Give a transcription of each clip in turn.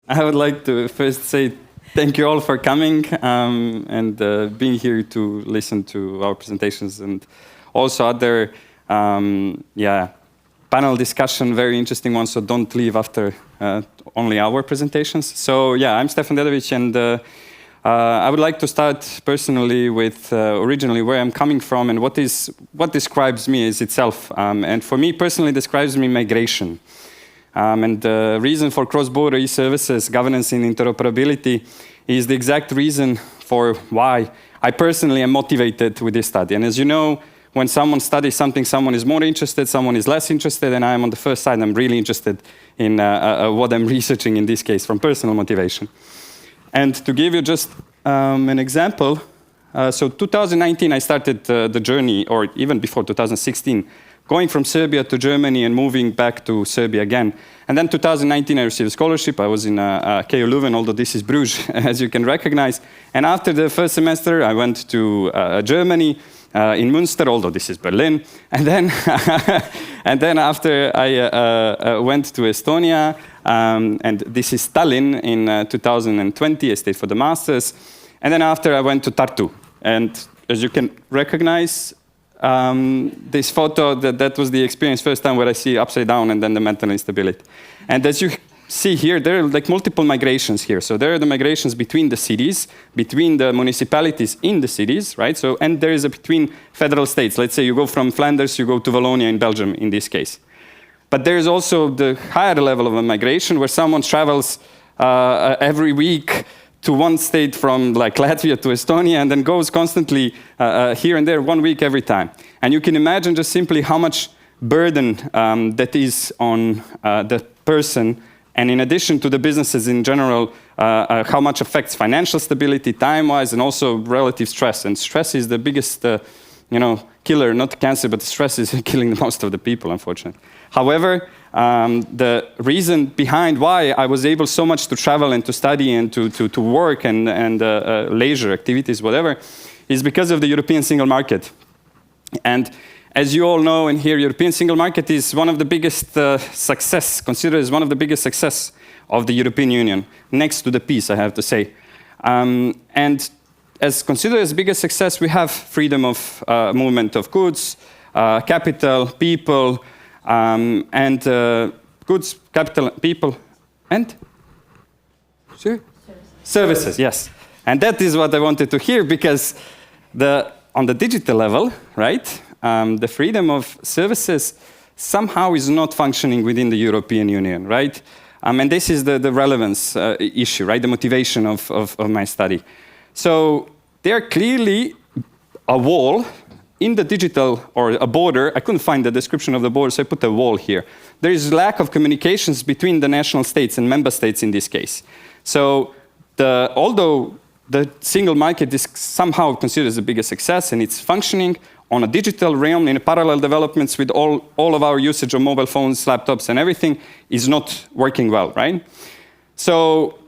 I would like to first say thank you all for coming and being here to listen to our presentations and also other panel discussion, very interesting one, so don't leave after only our presentations. So yeah, I'm Stefan Dedovic, and I would like to start personally with originally where I'm coming from and what describes me as itself. And for me personally, describes me migration. And the reason for cross-border e-services, governance and interoperability is the exact reason for why I personally am motivated with this study. And as you know, when someone studies something, someone is more interested, someone is less interested, and I'm on the first side, I'm really interested in what I'm researching in this case from personal motivation. And to give you just an example, so 2019 I started the journey, or even before 2016, going from Serbia to Germany and moving back to Serbia again. And then 2019 I received a scholarship. I was in KU Leuven, although this is Bruges, as you can recognize. And after the first semester I went to Germany, in Münster, although this is Berlin. And then, and then after I went to Estonia, and this is Tallinn in 2020, I stayed for the masters. And then after I went to Tartu. And as you can recognize, this photo, that was the experience first time where I see upside down and then the mental instability. And as you see here, there are like multiple migrations here. So there are the migrations between the cities, between the municipalities in the cities, right? So, and there is a between federal states. Let's say you go from Flanders, you go to Wallonia in Belgium in this case. But there is also the higher level of a migration where someone travels every week to one state from like Latvia to Estonia and then goes constantly here and there 1 week every time. And you can imagine just simply how much burden that is on the person, and in addition to the businesses in general, how much affects financial stability, time-wise, and also relative stress. And stress is the biggest killer, not cancer, but stress is killing the most of the people, unfortunately. However, the reason behind why I was able so much to travel and to study and to work and leisure activities, whatever, is because of the European single market. And as you all know, and here, European single market is one of the biggest considered as one of the biggest success of the European Union, next to the peace, I have to say. And as considered as biggest success, we have freedom of movement of goods, capital, people, and goods, capital, people, and services, yes. And that is what I wanted to hear, because on the digital level, right, the freedom of services somehow is not functioning within the European Union, right? And this is the relevance issue, right, the motivation of my study. So there clearly a wall in the digital, or a border. I couldn't find the description of the border, so I put a wall here. There is lack of communications between the national states and member states in this case. So although the single market is somehow considered as the biggest success and it's functioning on a digital realm in a parallel developments with all of our usage of mobile phones, laptops, and everything is not working well, right? So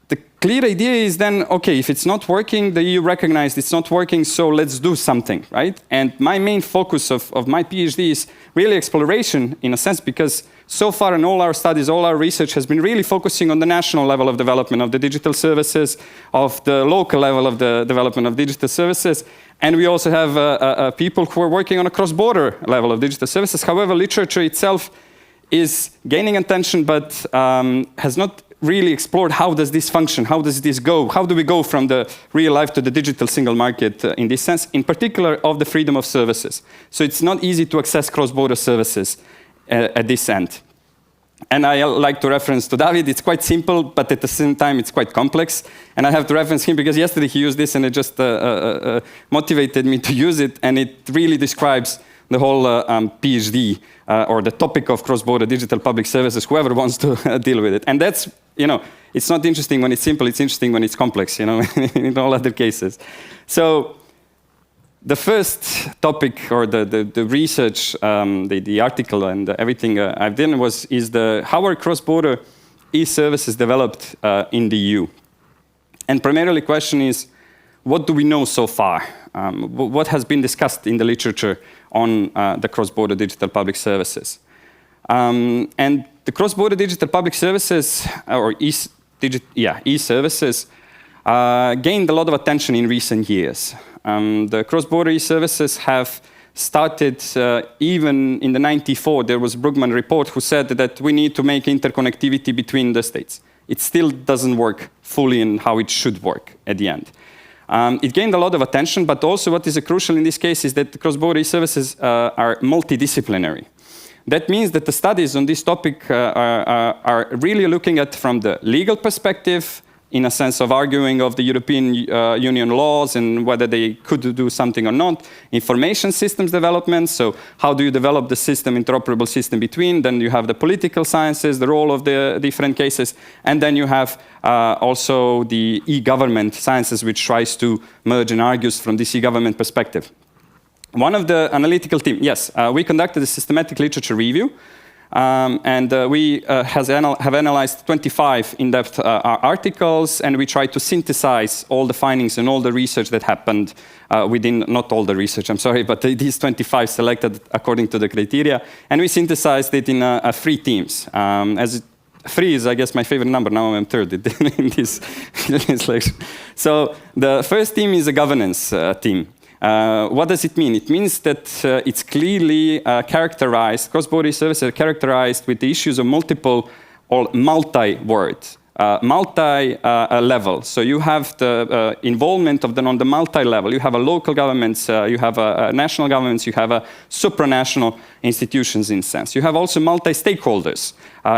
the clear idea is then, okay, if it's not working, the EU recognized it's not working, so let's do something, right? And my main focus of my PhD is really exploration, in a sense, because so far in all our studies, all our research has been really focusing on the national level of development of the digital services, of the local level of the development of digital services, and we also have people who are working on a cross-border level of digital services. However, literature itself is gaining attention, but has not really explored how does this function, how does this go, how do we go from the real life to the digital single market in this sense, in particular of the freedom of services. So it's not easy to access cross-border services at this end. And I like to reference to David. It's quite simple, but at the same time it's quite complex. And I have to reference him because yesterday he used this and it just motivated me to use it, and it really describes the whole PhD or the topic of cross-border digital public services, whoever wants to deal with it. And that's, it's not interesting when it's simple, it's interesting when it's complex, in all other cases. So the first topic, or the research, the article and everything I've done is how are cross-border e-services developed in the EU? And primarily the question is, what do we know so far? What has been discussed in the literature on the cross-border digital public services? And the cross-border digital public services, or e-services gained a lot of attention in recent years. The cross-border e-services have started even in the '94. There was a Brugman report who said that we need to make interconnectivity between the states. It still doesn't work fully in how it should work at the end. It gained a lot of attention, but also what is crucial in this case is that the cross-border e-services are multidisciplinary. That means that the studies on this topic are really looking at from the legal perspective, in a sense of arguing of the European Union laws and whether they could do something or not. Information systems development, so how do you develop the system, interoperable system between? Then you have the political sciences, the role of the different cases, and then you have also the e-government sciences, which tries to merge and argues from this e-government perspective. One of the analytical team, yes, we conducted a systematic literature review. We have analyzed 25 in-depth articles, and we tried to synthesize all the findings and all the research that happened within, not all the research, I'm sorry, but these 25 selected according to the criteria, and we synthesized it in 3 teams. Three is, I guess, my favorite number. Now I'm third in this lecture. So the first team is a governance team. What does it mean? It means that it's clearly characterized, cross-border services are characterized with the issues of multiple or multi-word, multi-level. So you have the involvement of on the multi-level. You have a local governments, you have national governments, you have supranational institutions in sense. You have also multi-stakeholders.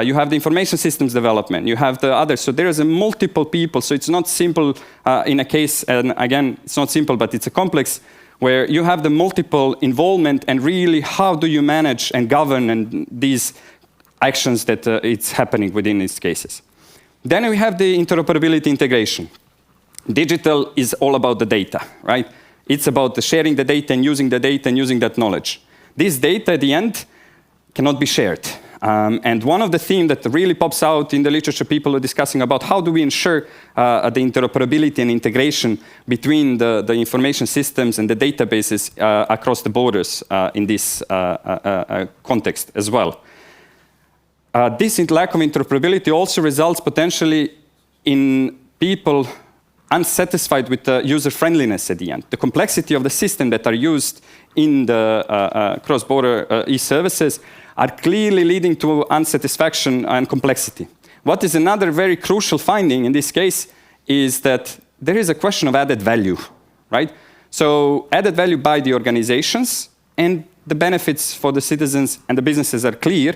You have the information systems development. You have the others. So there is a multiple people. So it's not simple in a case, and again, it's not simple, but it's a complex where you have the multiple involvement and really how do you manage and govern and these actions that it's happening within these cases. Then we have the interoperability integration. Digital is all about the data, right? It's about the sharing the data and using that knowledge. This data at the end cannot be shared. And one of the themes that really pops out in the literature, people are discussing about how do we ensure the interoperability and integration between the information systems and the databases across the borders in this context as well. This lack of interoperability also results potentially in people unsatisfied with the user friendliness at the end. The complexity of the system that are used in the cross-border e-services are clearly leading to unsatisfaction and complexity. What is another very crucial finding in this case is that there is a question of added value, right? So added value by the organizations and the benefits for the citizens and the businesses are clear.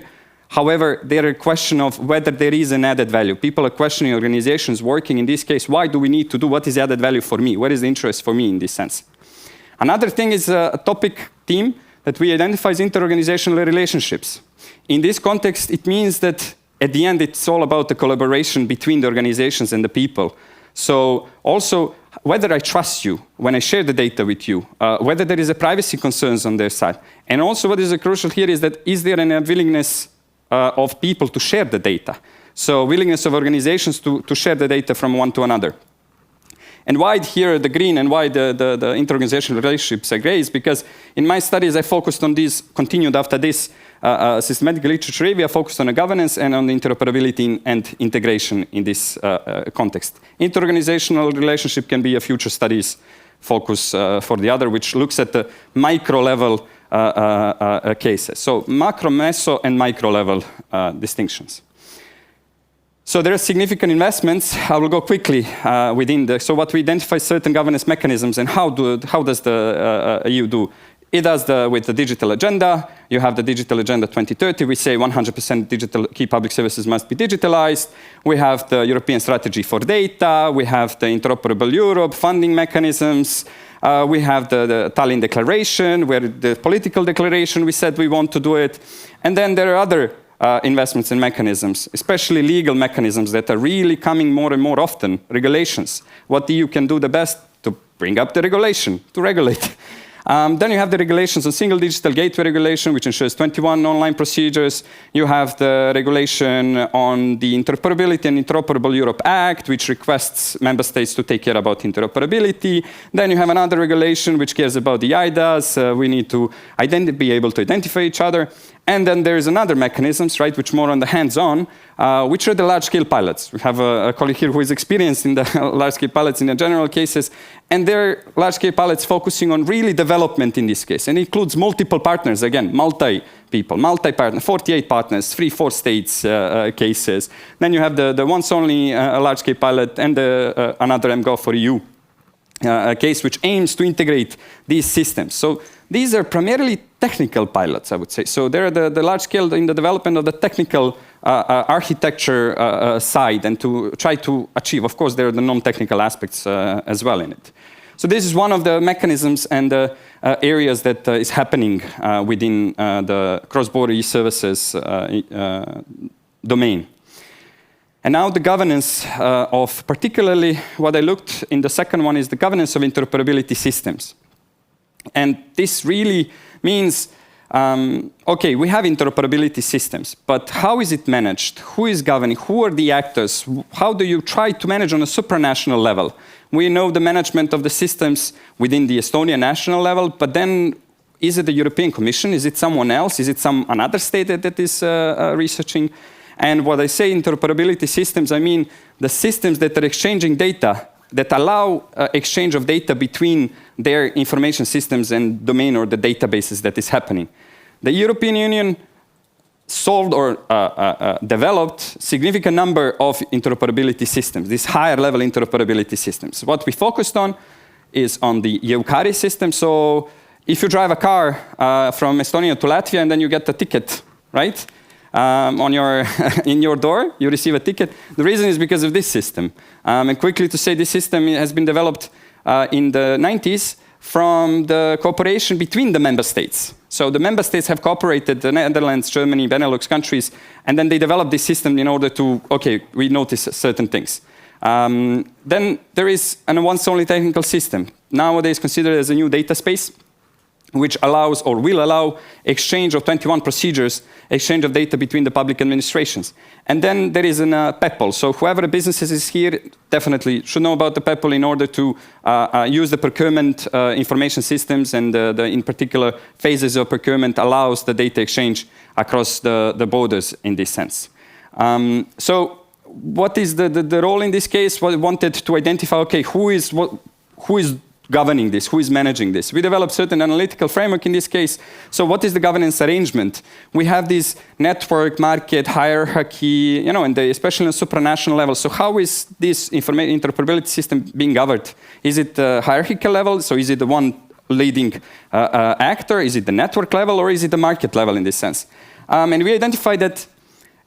However, there is a question of whether there is an added value. People are questioning organizations working in this case, why do we need to do, what is added value for me? What is the interest for me in this sense? Another thing is a topic theme that we identify as interorganizational relationships. In this context, it means that at the end, it's all about the collaboration between the organizations and the people. So also, whether I trust you when I share the data with you, whether there is a privacy concerns on their side. And also what is crucial here is that is there a willingness of people to share the data? So willingness of organizations to share the data from one to another. And why here the green and why the interorganizational relationships are gray is because in my studies I focused on these, continued after this systematic literature review, I focused on the governance and on the interoperability and integration in this context. Interorganizational relationship can be a future studies focus for the other, which looks at the micro level cases. So macro, meso, and micro level distinctions. So there are significant investments. I will go quickly within the. So what we identify certain governance mechanisms and how does the EU do? It does with the digital agenda. You have the digital agenda 2030. We say 100% digital key public services must be digitalized. We have the European strategy for data. We have the interoperable Europe funding mechanisms. We have the Tallinn Declaration, where the political declaration we said we want to do it. And then there are other investments in mechanisms, especially legal mechanisms that are really coming more and more often, regulations. What the EU can do the best to bring up the regulation, to regulate. Then you have the regulations on single digital gateway regulation, which ensures 21 online procedures. You have the regulation on the Interoperability and Interoperable Europe Act, which requests member states to take care about interoperability. Then you have another regulation which cares about the IDAs. We need to be able to identify each other. And then there's another mechanisms, right, which more on the hands-on, which are the large-scale pilots. We have a colleague here who is experienced in the large-scale pilots in the general cases, and they're large-scale pilots focusing on really development in this case, and it includes multiple partners, again, multi-people, multi-partner, 48 partners, 3-4 states cases. Then you have the once-only large-scale pilot and another MGov for EU case, which aims to integrate these systems. So these are primarily technical pilots, I would say. So they're the large scale in the development of the technical architecture side and to try to achieve. Of course, there are the non-technical aspects as well in it. So this is one of the mechanisms and areas that is happening within the cross-border e-services domain. And now the governance of particularly what I looked in the second one is the governance of interoperability systems. And this really means, okay, we have interoperability systems, but how is it managed? Who is governing? Who are the actors? How do you try to manage on a supranational level? We know the management of the systems within the Estonian national level, but then is it the European Commission? Is it someone else? Is it another state that is researching? And what I say interoperability systems, I mean the systems that are exchanging data, that allow exchange of data between their information systems and domain or the databases that is happening. The European Union solved or developed significant number of interoperability systems, these higher level interoperability systems. What we focused on is on the EUCARI system. So if you drive a car from Estonia to Latvia and then you get a ticket, right? On in your door, you receive a ticket. The reason is because of this system. And quickly to say, this system has been developed in the 90s from the cooperation between the member states. So the member states have cooperated, the Netherlands, Germany, Benelux countries, and then they developed this system in order to, okay, we notice certain things. Then there is a once-only technical system, nowadays considered as a new data space, which allows or will allow exchange of 21 procedures, exchange of data between the public administrations. And then there is a PEPL. So whoever businesses is here definitely should know about the PEPL in order to use the procurement information systems and in particular phases of procurement allows the data exchange across the borders in this sense. So what is the role in this case? Well, we wanted to identify, okay, who is governing this? Who is managing this? We developed certain analytical framework in this case. So what is the governance arrangement? We have this network, market, hierarchy, you know, and especially on a supranational level. So how is this interoperability system being governed? Is it the hierarchical level? So is it the one leading actor? Is it the network level? Or is it the market level in this sense? And we identified that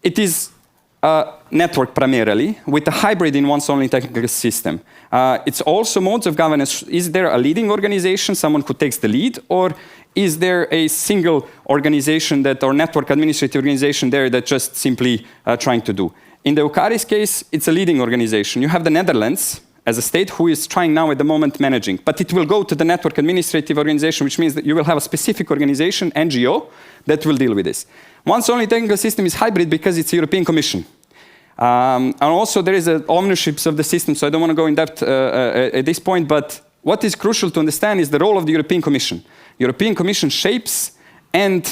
it is network primarily, with a hybrid in once-only technical system. It's also modes of governance. Is there a leading organization, someone who takes the lead, or is there a single organization or network administrative organization there that just simply trying to do? In the EUCARI's case, it's a leading organization. You have the Netherlands as a state who is trying now at the moment managing, but it will go to the network administrative organization, which means that you will have a specific organization, NGO, that will deal with this. Once-only technical system is hybrid because it's European Commission. And also there is ownerships of the system, so I don't want to go in depth at this point, but what is crucial to understand is the role of the European Commission. European Commission shapes and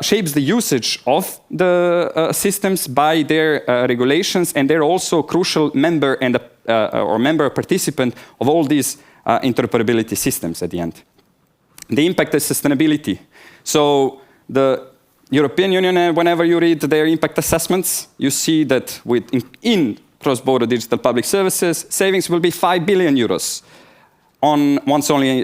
shapes the usage of the systems by their regulations, and they're also a crucial member and or member participant of all these interoperability systems at the end. The impact is sustainability. So the European Union, whenever you read their impact assessments, you see that in cross-border digital public services, savings will be 5 billion euros on once-only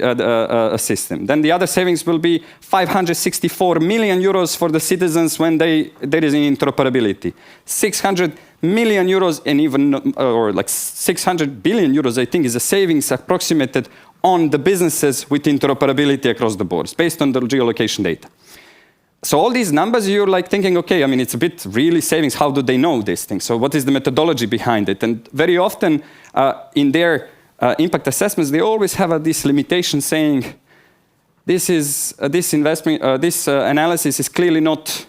system. Then the other savings will be 564 million euros for the citizens when there is interoperability. 600 million euros and even, or like 600 billion euros, I think, is the savings approximated on the businesses with interoperability across the borders, based on the geolocation data. So all these numbers, you're like thinking, okay, I mean, it's a bit really savings. How do they know this thing? So what is the methodology behind it? And very often in their impact assessments, they always have this limitation saying, this investment, this analysis is clearly not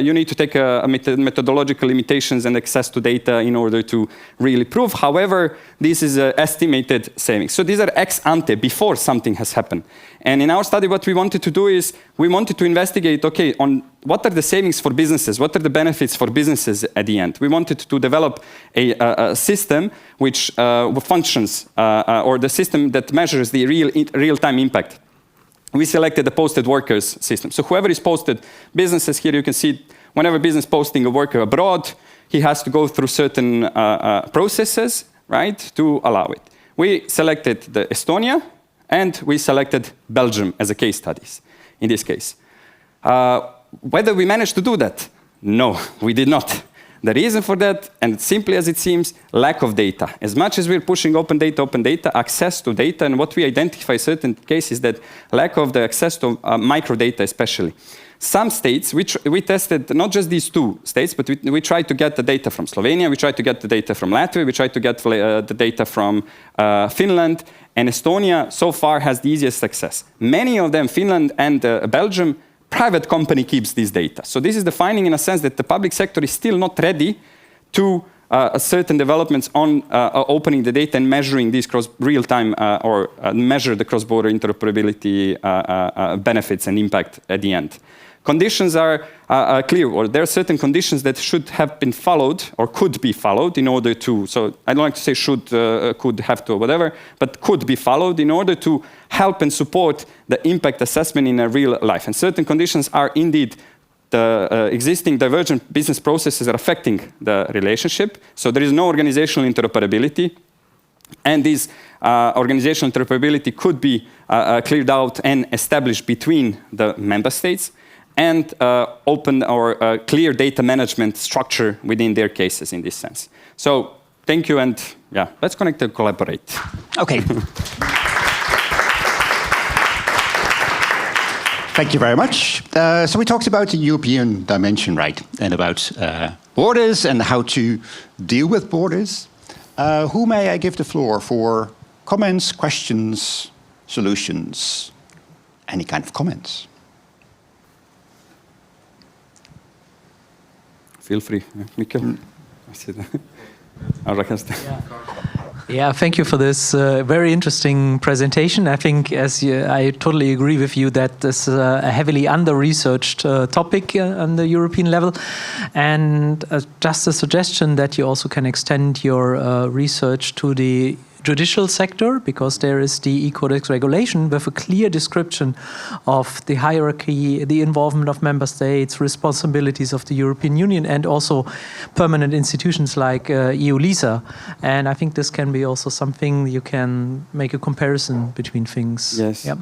you need to take methodological limitations and access to data in order to really prove. However, this is estimated savings. So these are ex ante, before something has happened. And in our study, what we wanted to do is we wanted to investigate, okay, on what are the savings for businesses? What are the benefits for businesses at the end? We wanted to develop a system which functions, or the system that measures the real-time impact. We selected the posted workers system. So whoever is posted, businesses here, you can see whenever business posting a worker abroad, he has to go through certain processes, right, to allow it. We selected the Estonia, and we selected Belgium as a case studies, in this case. Whether we managed to do that? No, we did not. The reason for that, and simply as it seems, lack of data. As much as we're pushing open data, access to data, and what we identify in certain cases that lack of the access to microdata especially. Some states, we tested not just these 2 states, but we tried to get the data from Slovenia, we tried to get the data from Latvia, we tried to get the data from Finland, and Estonia so far has the easiest access. Many of them, Finland and Belgium, private company keeps this data. So this is the finding in a sense that the public sector is still not ready to certain developments on opening the data and measuring these real-time or measure the cross-border interoperability benefits and impact at the end. Conditions are clear, or there are certain conditions that should have been followed or could be followed in order to, so I don't like to say should, could, have to, or whatever, but could be followed in order to help and support the impact assessment in a real life. And certain conditions are indeed the existing divergent business processes are affecting the relationship. So there is no organizational interoperability. And this organizational interoperability could be cleared out and established between the member states, and open or clear data management structure within their cases in this sense. So thank you, and yeah, let's connect and collaborate. Okay. Thank you very much. So we talked about the European dimension, right? And about borders and how to deal with borders. Who may I give the floor for comments, questions, solutions, any kind of comments? Feel free, Mikkel. Yeah, thank you for this very interesting presentation. I think, I totally agree with you that this is a heavily under-researched topic on the European level. And just a suggestion that you also can extend your research to the judicial sector, because there is the e-Codex regulation with a clear description of the hierarchy, the involvement of member states, responsibilities of the European Union, and also permanent institutions like EU-LISA. And I think this can be also something you can make a comparison between things. Yes. Yep.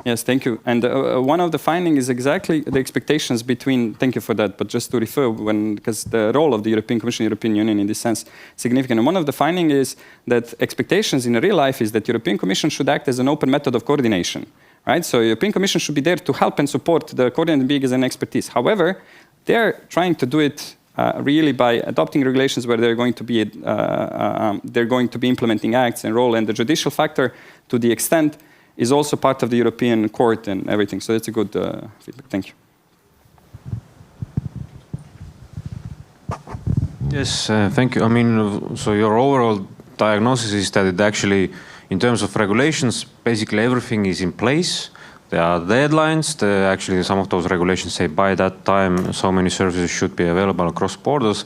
Yes, thank you. And one of the findings is exactly the expectations between, thank you for that, but just to refer, because the role of the European Commission, European Union in this sense, significant. And one of the findings is that expectations in real life is that European Commission should act as an open method of coordination, right? So European Commission should be there to help and support the coordinating big as an expertise. However, they're trying to do it really by adopting regulations where they're going to be implementing acts and role, and the judicial factor, to the extent, is also part of the European Court and everything. So that's a good feedback. Thank you. Yes, thank you. I mean, so your overall diagnosis is that it actually, in terms of regulations, basically everything is in place. There are deadlines. Actually, some of those regulations say by that time, so many services should be available across borders.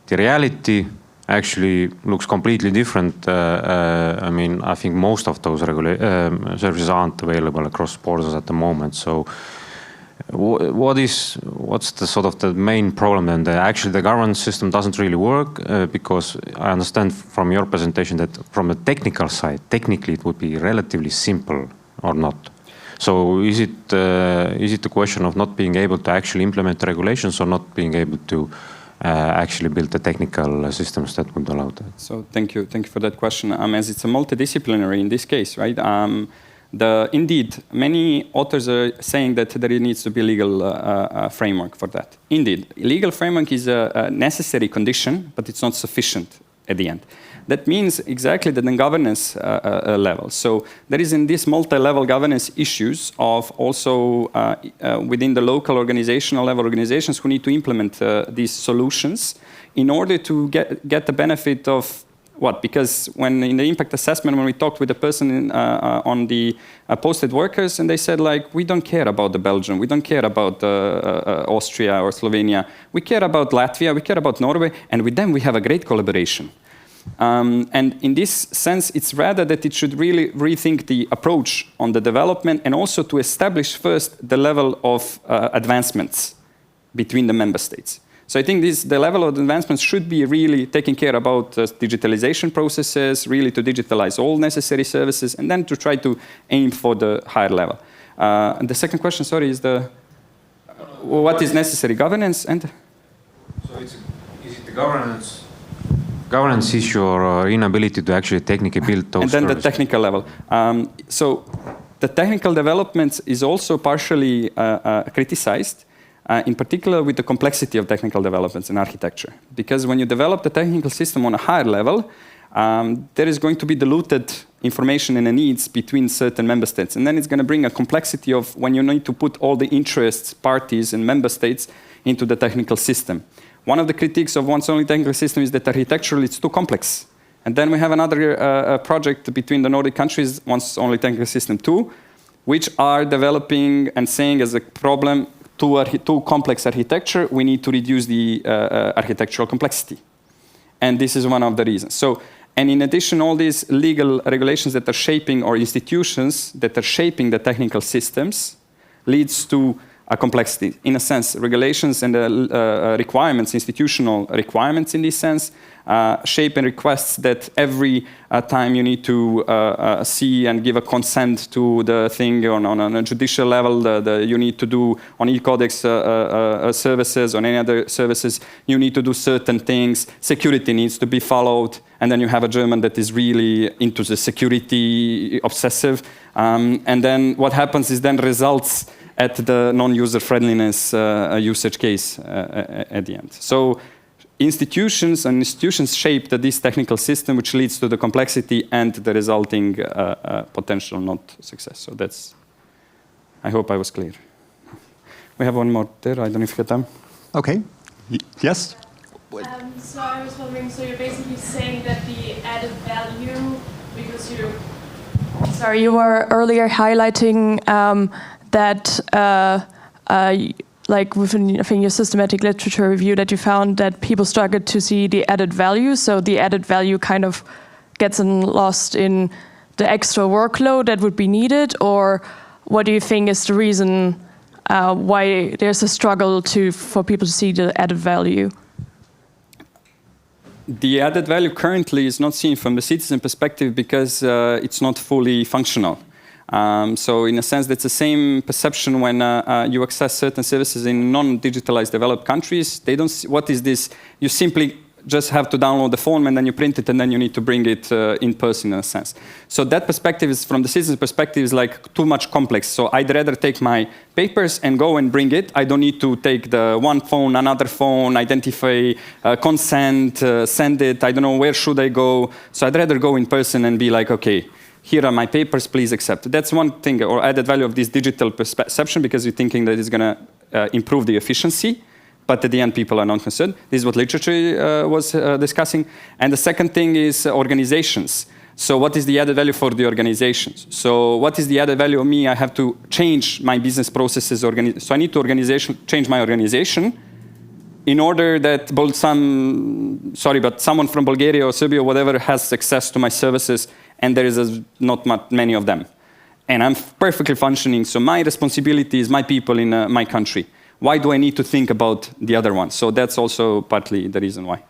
The reality actually looks completely different. I mean, I think most of those services aren't available across borders at the moment. So what's the sort of the main problem then? Actually, the governance system doesn't really work because I understand from your presentation that from the technical side, technically it would be relatively simple or not. So is it the question of not being able to actually implement the regulations or not being able to actually build the technical systems that would allow that? So thank you for that question. As it's a multidisciplinary in this case, right? Indeed, many authors are saying that there needs to be a legal framework for that. Indeed, legal framework is a necessary condition, but it's not sufficient at the end. That means exactly that the governance level. So there is in this multi-level governance issues of also within the local organizational level organizations who need to implement these solutions in order to get the benefit of what? Because when in the impact assessment, when we talked with the person on the posted workers, and they said like, we don't care about the Belgium, we don't care about Austria or Slovenia, we care about Latvia, we care about Norway, and with them we have a great collaboration. And in this sense, it's rather that it should really rethink the approach on the development and also to establish first the level of advancements between the member states. So I think the level of advancements should be really taking care about digitalization processes, really to digitalize all necessary services, and then to try to aim for the higher level. And the second question, sorry, is what is necessary governance and? So is it the governance issue or inability to actually technically build those? And then services? The technical level. So the technical development is also partially criticized. In particular with the complexity of technical developments in architecture. Because when you develop the technical system on a higher level, there is going to be diluted information and the needs between certain member states. And then it's going to bring a complexity of when you need to put all the interests, parties, and member states into the technical system. One of the critiques of once only technical system is that architecturally it's too complex. And then we have another project between the Nordic countries, once only technical system 2, which are developing and saying as a problem, too complex architecture, we need to reduce the architectural complexity. And this is one of the reasons. So, and in addition, all these legal regulations that are shaping, or institutions that are shaping the technical systems, leads to a complexity. In a sense, regulations and requirements, institutional requirements in this sense, shape and requests that every time you need to see and give a consent to the thing on a judicial level, you need to do on e-codex services, on any other services, you need to do certain things, security needs to be followed, and then you have a German that is really into the security obsessive, and then what happens is then results at the non-user friendliness usage case at the end. So institutions shape this technical system, which leads to the complexity and the resulting potential not success. So that's, I hope I was clear. We have one more there, I don't know if you got them. Okay, yes? So I was wondering, so you're basically saying that the added value, because you were earlier highlighting that like within, I think, your systematic literature review, that you found that people struggled to see the added value. So the added value kind of gets lost in the extra workload that would be needed, or what do you think is the reason why there's a struggle for people to see the added value? The added value currently is not seen from the citizen perspective because it's not fully functional. So in a sense, that's the same perception when you access certain services in non-digitalized developed countries. They don't see, what is this? You simply just have to download the form and then you print it and then you need to bring it in person in a sense. So that perspective is, from the citizen's perspective, is like too much complex. So I'd rather take my papers and go and bring it. I don't need to take the one phone, another phone, identify, consent, send it. I don't know where should I go. So I'd rather go in person and be like, okay, here are my papers, please accept. That's one thing, or added value of this digital perception, because you're thinking that it's going to improve the efficiency, but at the end, people are not concerned. This is what literature was discussing. And the second thing is organizations. So what is the added value for the organizations? So what is the added value of me? I have to change my business processes. So I need to change my organization in order that someone from Bulgaria or Serbia or whatever has access to my services, and there is not many of them. And I'm perfectly functioning, so my responsibility is my people in my country. Why do I need to think about the other one? So that's also partly the reason why.